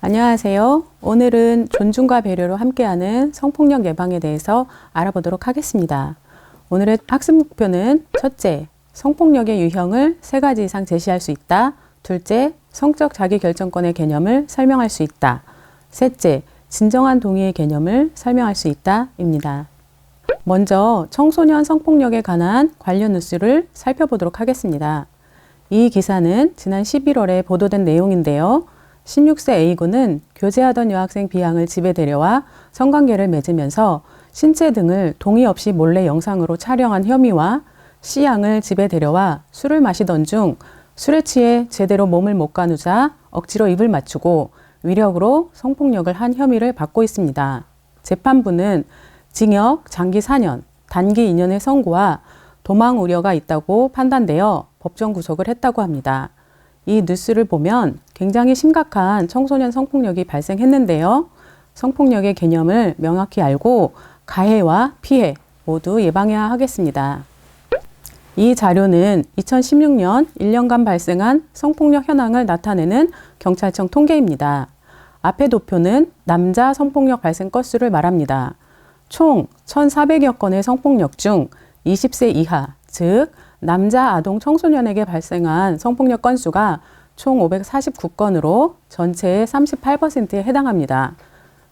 안녕하세요. 오늘은 존중과 배려로 함께하는 성폭력 예방에 대해서 알아보도록 하겠습니다. 오늘의 학습 목표는 첫째, 성폭력의 유형을 3가지 이상 제시할 수 있다. 둘째, 성적 자기결정권의 개념을 설명할 수 있다. 셋째, 진정한 동의의 개념을 설명할 수 있다. 입니다. 먼저 청소년 성폭력에 관한 관련 뉴스를 살펴보도록 하겠습니다. 이 기사는 지난 11월에 보도된 내용인데요. 16세 A군은 교제하던 여학생 B양을 집에 데려와 성관계를 맺으면서 신체 등을 동의 없이 몰래 영상으로 촬영한 혐의와 C양을 집에 데려와 술을 마시던 중 술에 취해 제대로 몸을 못 가누자 억지로 입을 맞추고 위력으로 성폭력을 한 혐의를 받고 있습니다. 재판부는 징역 장기 4년, 단기 2년의 선고와 도망 우려가 있다고 판단되어 법정 구속을 했다고 합니다. 이 뉴스를 보면 굉장히 심각한 청소년 성폭력이 발생했는데요. 성폭력의 개념을 명확히 알고 가해와 피해 모두 예방해야 하겠습니다. 이 자료는 2016년 1년간 발생한 성폭력 현황을 나타내는 경찰청 통계입니다. 앞의 도표는 남자 성폭력 발생 건수를 말합니다. 총 1,400여 건의 성폭력 중 20세 이하, 즉 남자 아동 청소년에게 발생한 성폭력 건수가 총 549건으로 전체의 38%에 해당합니다.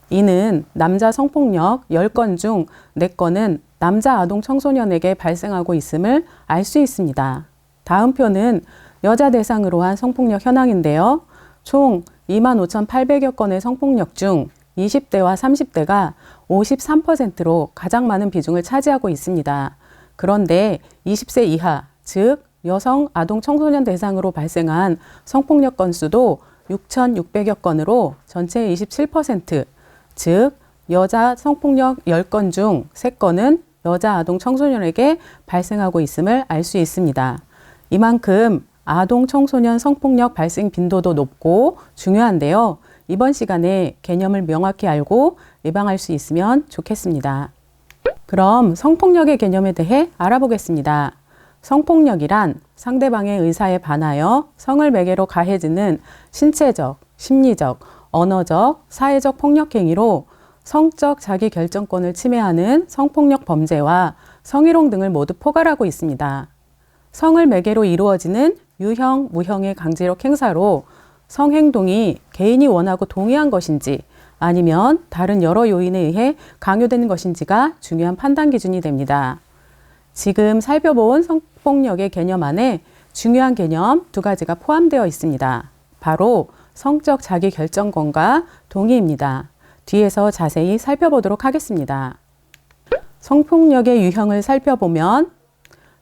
이는 남자 성폭력 10건 중 4건은 남자 아동 청소년에게 발생하고 있음을 알 수 있습니다. 다음 표는 여자 대상으로 한 성폭력 현황인데요. 총 25,800여 건의 성폭력 중 20대와 30대가 53%로 가장 많은 비중을 차지하고 있습니다. 그런데 20세 이하, 즉 여성 아동 청소년 대상으로 발생한 성폭력 건수도 6,600여 건으로 전체의 27%, 즉 여자 성폭력 10건 중 3건은 여자 아동 청소년에게 발생하고 있음을 알 수 있습니다. 이만큼 아동 청소년 성폭력 발생 빈도도 높고 중요한데요. 이번 시간에 개념을 명확히 알고 예방할 수 있으면 좋겠습니다. 그럼 성폭력의 개념에 대해 알아보겠습니다. 성폭력이란 상대방의 의사에 반하여 성을 매개로 가해지는 신체적, 심리적, 언어적, 사회적 폭력 행위로 성적 자기결정권을 침해하는 성폭력 범죄와 성희롱 등을 모두 포괄하고 있습니다. 성을 매개로 이루어지는 유형, 무형의 강제력 행사로 성행동이 개인이 원하고 동의한 것인지 아니면 다른 여러 요인에 의해 강요되는 것인지가 중요한 판단 기준이 됩니다. 지금 살펴본 성폭력의 개념 안에 중요한 개념 2가지가 포함되어 있습니다. 바로 성적 자기결정권과 동의입니다. 뒤에서 자세히 살펴보도록 하겠습니다. 성폭력의 유형을 살펴보면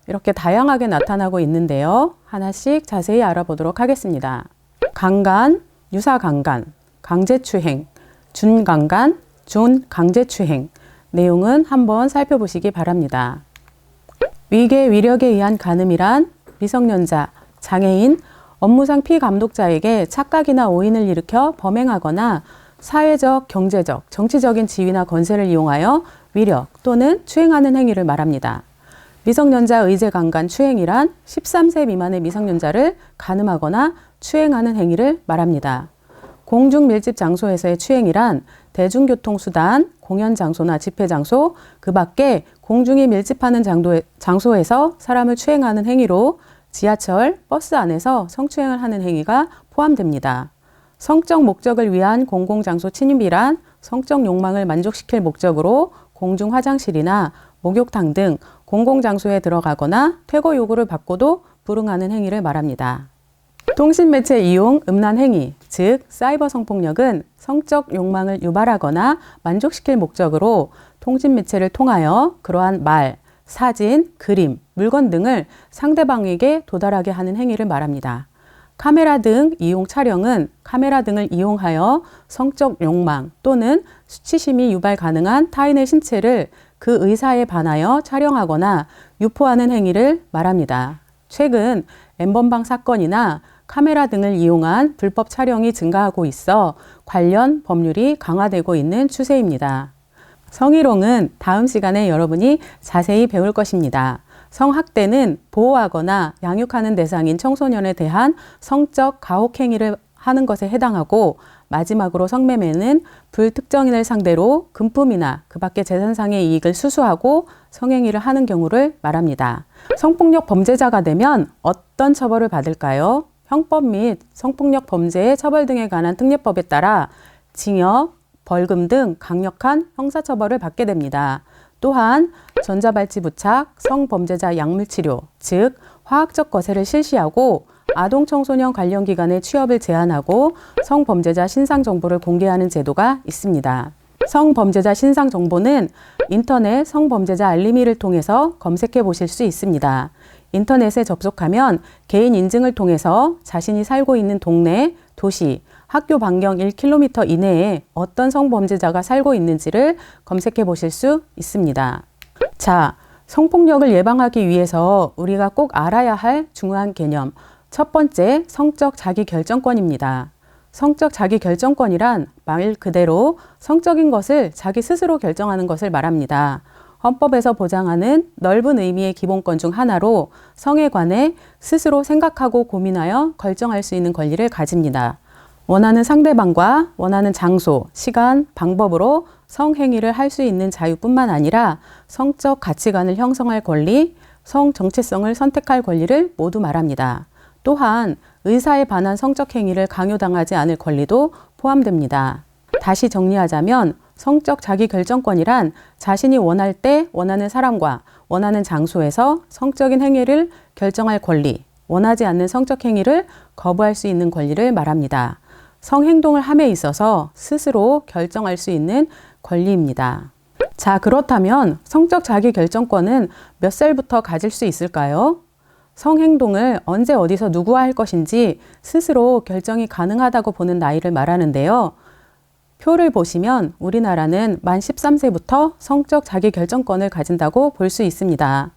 이렇게 다양하게 나타나고 있는데요. 하나씩 자세히 알아보도록 하겠습니다. 강간, 유사강간, 강제추행, 준강간, 준강제추행. 내용은 한번 살펴보시기 바랍니다. 위계, 위력에 의한 간음이란 미성년자, 장애인, 업무상 피감독자에게 착각이나 오인을 일으켜 범행하거나 사회적, 경제적, 정치적인 지위나 권세를 이용하여 위력 또는 추행하는 행위를 말합니다. 미성년자 의제강간 추행이란 13세 미만의 미성년자를 간음하거나 추행하는 행위를 말합니다. 공중밀집 장소에서의 추행이란 대중교통수단, 공연장소나 집회장소, 그 밖에 공중이 밀집하는 장소에서 사람을 추행하는 행위로 지하철, 버스 안에서 성추행을 하는 행위가 포함됩니다. 성적 목적을 위한 공공장소 침입이란 성적 욕망을 만족시킬 목적으로 공중 화장실이나 목욕탕 등 공공장소에 들어가거나 퇴거 요구를 받고도 불응하는 행위를 말합니다. 통신매체 이용 음란 행위, 즉 사이버 성폭력은 성적 욕망을 유발하거나 만족시킬 목적으로 통신매체를 통하여 그러한 말, 사진, 그림, 물건 등을 상대방에게 도달하게 하는 행위를 말합니다. 카메라 등 이용 촬영은 카메라 등을 이용하여 성적 욕망 또는 수치심이 유발 가능한 타인의 신체를 그 의사에 반하여 촬영하거나 유포하는 행위를 말합니다. 최근 N번방 사건이나 카메라 등을 이용한 불법 촬영이 증가하고 있어 관련 법률이 강화되고 있는 추세입니다. 성희롱은 다음 시간에 여러분이 자세히 배울 것입니다. 성학대는 보호하거나 양육하는 대상인 청소년에 대한 성적 가혹행위를 하는 것에 해당하고 마지막으로 성매매는 불특정인을 상대로 금품이나 그 밖의 재산상의 이익을 수수하고 성행위를 하는 경우를 말합니다. 성폭력 범죄자가 되면 어떤 처벌을 받을까요? 형법 및 성폭력 범죄의 처벌 등에 관한 특례법에 따라 징역, 벌금 등 강력한 형사처벌을 받게 됩니다. 또한 전자발찌 부착, 성범죄자 약물치료, 즉 화학적 거세를 실시하고 아동청소년 관련 기관의 취업을 제한하고 성범죄자 신상정보를 공개하는 제도가 있습니다. 성범죄자 신상정보는 인터넷 성범죄자 알림이를 통해서 검색해 보실 수 있습니다. 인터넷에 접속하면 개인 인증을 통해서 자신이 살고 있는 동네, 도시, 학교 반경 1km 이내에 어떤 성범죄자가 살고 있는지를 검색해 보실 수 있습니다. 자, 성폭력을 예방하기 위해서 우리가 꼭 알아야 할 중요한 개념. 첫 번째, 성적 자기결정권입니다. 성적 자기결정권이란 말 그대로 성적인 것을 자기 스스로 결정하는 것을 말합니다. 헌법에서 보장하는 넓은 의미의 기본권 중 하나로 성에 관해 스스로 생각하고 고민하여 결정할 수 있는 권리를 가집니다. 원하는 상대방과 원하는 장소, 시간, 방법으로 성행위를 할 수 있는 자유뿐만 아니라 성적 가치관을 형성할 권리, 성 정체성을 선택할 권리를 모두 말합니다. 또한 의사에 반한 성적 행위를 강요당하지 않을 권리도 포함됩니다. 다시 정리하자면 성적 자기결정권이란 자신이 원할 때 원하는 사람과 원하는 장소에서 성적인 행위를 결정할 권리, 원하지 않는 성적 행위를 거부할 수 있는 권리를 말합니다. 성행동을 함에 있어서 스스로 결정할 수 있는 권리입니다. 자, 그렇다면 성적 자기결정권은 몇 살부터 가질 수 있을까요? 성행동을 언제 어디서 누구와 할 것인지 스스로 결정이 가능하다고 보는 나이를 말하는데요. 표를 보시면 우리나라는 만 13세부터 성적 자기결정권을 가진다고 볼 수 있습니다.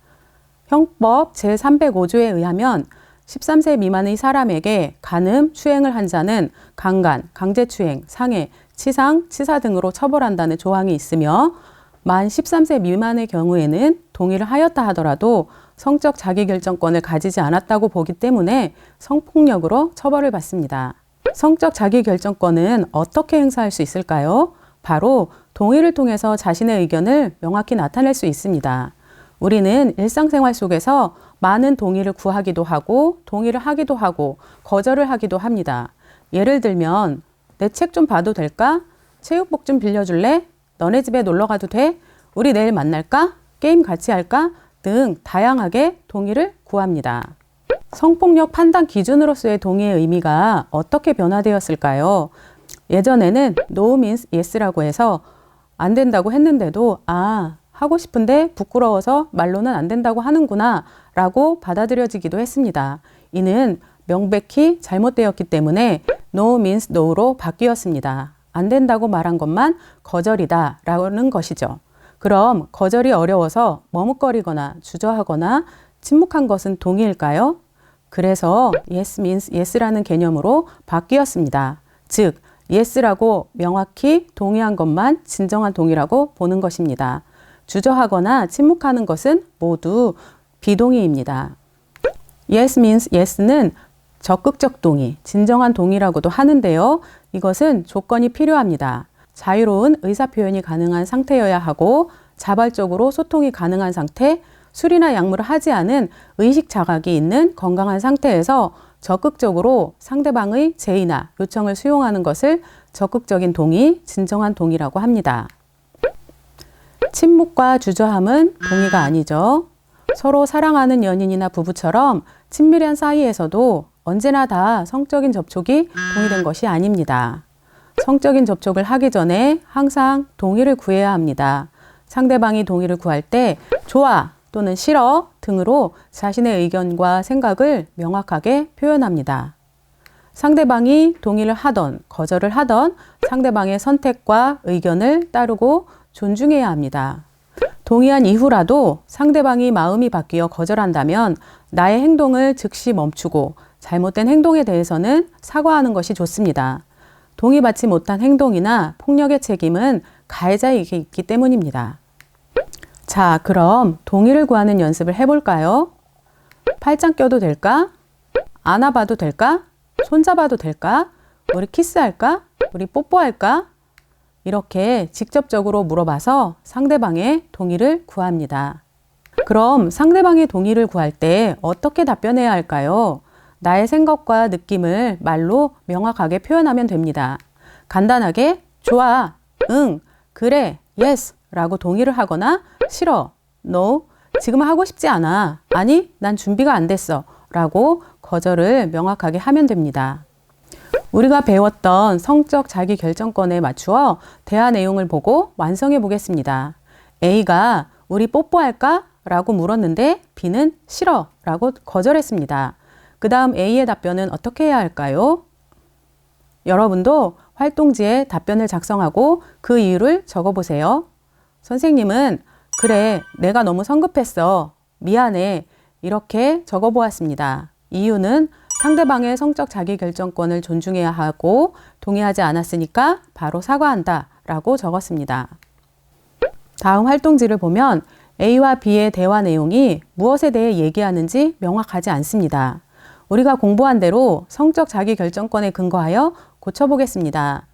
형법 제305조에 의하면 13세 미만의 사람에게 간음, 추행을 한 자는 강간, 강제추행, 상해, 치상, 치사 등으로 처벌한다는 조항이 있으며 만 13세 미만의 경우에는 동의를 하였다 하더라도 성적 자기결정권을 가지지 않았다고 보기 때문에 성폭력으로 처벌을 받습니다. 성적 자기결정권은 어떻게 행사할 수 있을까요? 바로 동의를 통해서 자신의 의견을 명확히 나타낼 수 있습니다. 우리는 일상생활 속에서 많은 동의를 구하기도 하고 동의를 하기도 하고 거절을 하기도 합니다. 예를 들면 내 책 좀 봐도 될까? 체육복 좀 빌려줄래? 너네 집에 놀러 가도 돼? 우리 내일 만날까? 게임 같이 할까? 등 다양하게 동의를 구합니다. 성폭력 판단 기준으로서의 동의의 의미가 어떻게 변화되었을까요? 예전에는 No means yes라고 해서 안 된다고 했는데도 하고 싶은데 부끄러워서 말로는 안 된다고 하는구나 라고 받아들여지기도 했습니다. 이는 명백히 잘못되었기 때문에 No means no로 바뀌었습니다. 안 된다고 말한 것만 거절이다 라는 것이죠. 그럼 거절이 어려워서 머뭇거리거나 주저하거나 침묵한 것은 동의일까요? 그래서 yes means yes라는 개념으로 바뀌었습니다. 즉, yes라고 명확히 동의한 것만 진정한 동의라고 보는 것입니다. 주저하거나 침묵하는 것은 모두 비동의입니다. Yes means yes는 적극적 동의, 진정한 동의라고도 하는데요. 이것은 조건이 필요합니다. 자유로운 의사표현이 가능한 상태여야 하고 자발적으로 소통이 가능한 상태, 술이나 약물을 하지 않은 의식 자각이 있는 건강한 상태에서 적극적으로 상대방의 제의나 요청을 수용하는 것을 적극적인 동의, 진정한 동의라고 합니다. 침묵과 주저함은 동의가 아니죠. 서로 사랑하는 연인이나 부부처럼 친밀한 사이에서도 언제나 다 성적인 접촉이 동의된 것이 아닙니다. 성적인 접촉을 하기 전에 항상 동의를 구해야 합니다. 상대방이 동의를 구할 때 좋아 또는 싫어 등으로 자신의 의견과 생각을 명확하게 표현합니다. 상대방이 동의를 하던 거절을 하던 상대방의 선택과 의견을 따르고 존중해야 합니다. 동의한 이후라도 상대방이 마음이 바뀌어 거절한다면 나의 행동을 즉시 멈추고 잘못된 행동에 대해서는 사과하는 것이 좋습니다. 동의받지 못한 행동이나 폭력의 책임은 가해자에게 있기 때문입니다. 자, 그럼 동의를 구하는 연습을 해볼까요? 팔짱 껴도 될까? 안아봐도 될까? 손잡아도 될까? 우리 키스할까? 우리 뽀뽀할까? 이렇게 직접적으로 물어봐서 상대방의 동의를 구합니다. 그럼 상대방의 동의를 구할 때 어떻게 답변해야 할까요? 나의 생각과 느낌을 말로 명확하게 표현하면 됩니다. 간단하게 좋아, 응, 그래, yes 라고 동의를 하거나 싫어, no, 지금 하고 싶지 않아, 아니, 난 준비가 안 됐어 라고 거절을 명확하게 하면 됩니다. 우리가 배웠던 성적 자기결정권에 맞추어 대화 내용을 보고 완성해 보겠습니다. A가 우리 뽀뽀할까? 라고 물었는데 B는 싫어 라고 거절했습니다. 그 다음 A의 답변은 어떻게 해야 할까요? 여러분도 활동지에 답변을 작성하고 그 이유를 적어보세요. 선생님은 그래, 내가 너무 성급했어. 미안해. 이렇게 적어보았습니다. 이유는 상대방의 성적 자기결정권을 존중해야 하고 동의하지 않았으니까 바로 사과한다 라고 적었습니다. 다음 활동지를 보면 A와 B의 대화 내용이 무엇에 대해 얘기하는지 명확하지 않습니다. 우리가 공부한 대로 성적 자기결정권에 근거하여 고쳐보겠습니다.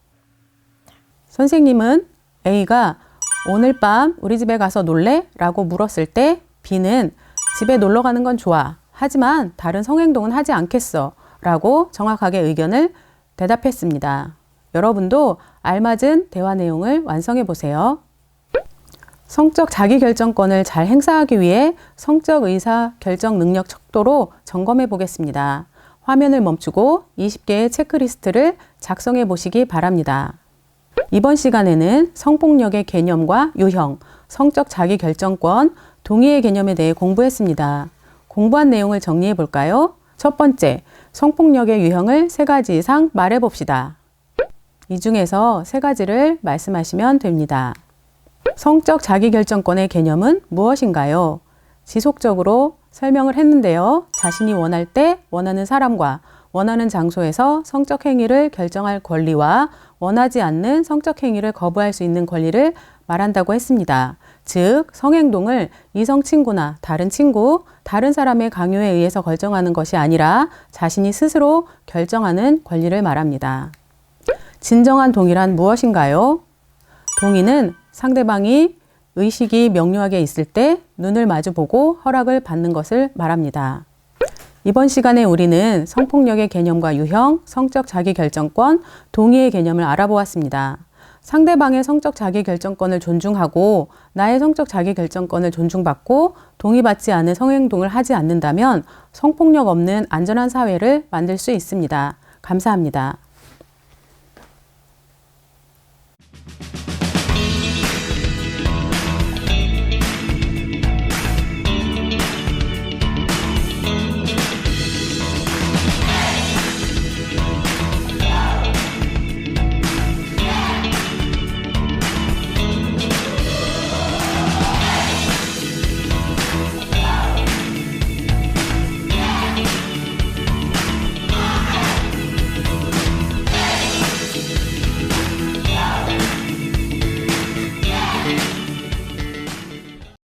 선생님은 A가 오늘 밤 우리 집에 가서 놀래? 라고 물었을 때 B는 집에 놀러 가는 건 좋아. 하지만 다른 성행동은 하지 않겠어. 라고 정확하게 의견을 대답했습니다. 여러분도 알맞은 대화 내용을 완성해 보세요. 성적 자기결정권을 잘 행사하기 위해 성적 의사 결정 능력 척도로 점검해 보겠습니다. 화면을 멈추고 20개의 체크리스트를 작성해 보시기 바랍니다. 이번 시간에는 성폭력의 개념과 유형, 성적 자기결정권, 동의의 개념에 대해 공부했습니다. 공부한 내용을 정리해 볼까요? 첫 번째, 성폭력의 유형을 3가지 이상 말해 봅시다. 이 중에서 3가지를 말씀하시면 됩니다. 성적 자기결정권의 개념은 무엇인가요? 지속적으로 설명을 했는데요. 자신이 원할 때 원하는 사람과 원하는 장소에서 성적 행위를 결정할 권리와 원하지 않는 성적 행위를 거부할 수 있는 권리를 말한다고 했습니다. 즉, 성행동을 이성 친구나 다른 친구, 다른 사람의 강요에 의해서 결정하는 것이 아니라 자신이 스스로 결정하는 권리를 말합니다. 진정한 동의란 무엇인가요? 동의는 상대방이 의식이 명료하게 있을 때 눈을 마주보고 허락을 받는 것을 말합니다. 이번 시간에 우리는 성폭력의 개념과 유형, 성적 자기결정권, 동의의 개념을 알아보았습니다. 상대방의 성적 자기결정권을 존중하고 나의 성적 자기결정권을 존중받고 동의받지 않은 성행동을 하지 않는다면 성폭력 없는 안전한 사회를 만들 수 있습니다. 감사합니다.